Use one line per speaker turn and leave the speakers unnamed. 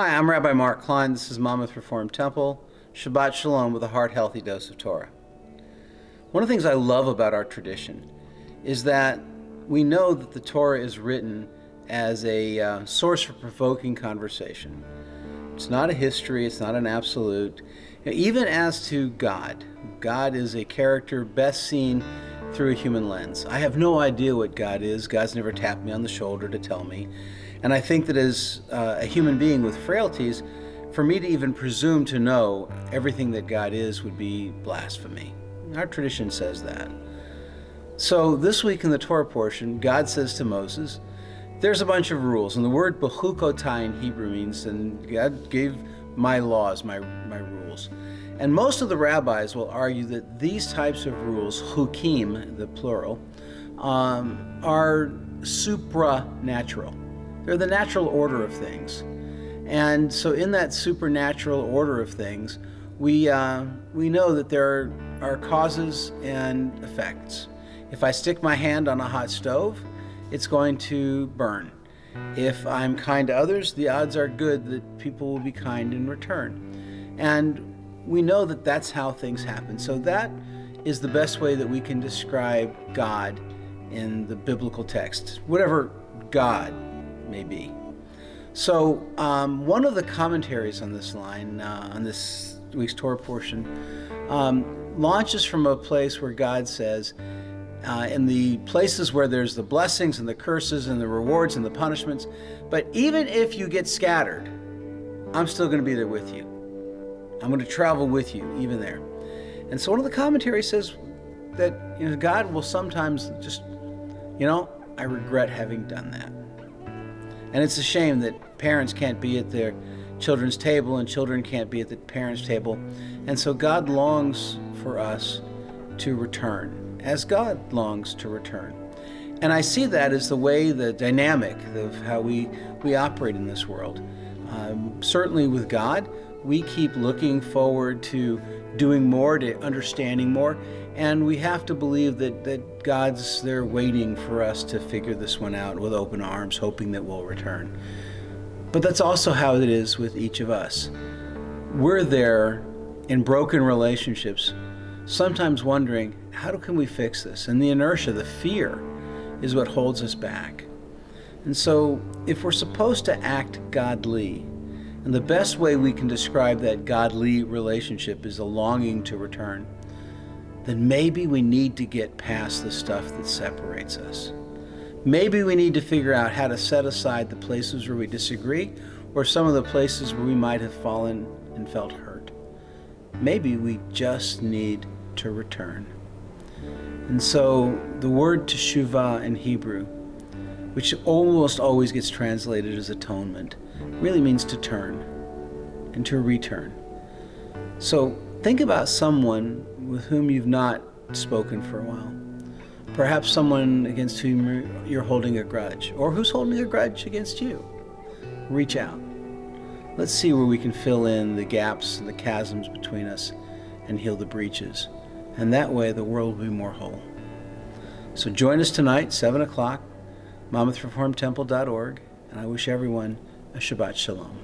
Hi, I'm Rabbi Mark Klein. This is Monmouth Reformed Temple. Shabbat Shalom with a heart-healthy dose of Torah. One of the things I love about our tradition is that we know that the Torah is written as a source for provoking conversation. It's not a history, it's not an absolute. Even as to God, God is a character best seen through a human lens. I have no idea what God is. God's never tapped me on the shoulder to tell me. And I think that as a human being with frailties, for me to even presume to know everything that God is would be blasphemy. Our tradition says that. So this week in the Torah portion, God says to Moses, there's a bunch of rules. And the word bechukotai in Hebrew means, and God gave my laws, my rules. And most of the rabbis will argue that these types of rules, chukim, the plural, are supranatural. They're the natural order of things. And so in that supernatural order of things, we know that there are causes and effects. If I stick my hand on a hot stove, it's going to burn. If I'm kind to others, the odds are good that people will be kind in return. And we know that that's how things happen. So that is the best way that we can describe God in the biblical text, whatever God may be. So one of the commentaries on this line, on this week's Torah portion, launches from a place where God says, in the places where there's the blessings and the curses and the rewards and the punishments, but even if you get scattered, I'm still going to be there with you. I'm going to travel with you even there. And so one of the commentaries says that God will sometimes just, I regret having done that. And it's a shame that parents can't be at their children's table and children can't be at the parents' table. And so God longs for us to return, as God longs to return. And I see that as the way, the dynamic of how we operate in this world. Certainly with God, we keep looking forward to doing more, to understanding more, and we have to believe that God's there waiting for us to figure this one out with open arms, hoping that we'll return. But that's also how it is with each of us. We're there in broken relationships, sometimes wondering, how can we fix this? And the inertia, the fear, is what holds us back. And so if we're supposed to act godly, and the best way we can describe that godly relationship is a longing to return, then maybe we need to get past the stuff that separates us. Maybe we need to figure out how to set aside the places where we disagree, or some of the places where we might have fallen and felt hurt. Maybe we just need to return. And so the word teshuvah in Hebrew, which almost always gets translated as atonement, really means to turn and to return. So think about someone with whom you've not spoken for a while. Perhaps someone against whom you're holding a grudge, or who's holding a grudge against you. Reach out. Let's see where we can fill in the gaps and the chasms between us and heal the breaches. And that way the world will be more whole. So join us tonight, 7 o'clock, monmouthreformedtemple.org, and I wish everyone a Shabbat Shalom.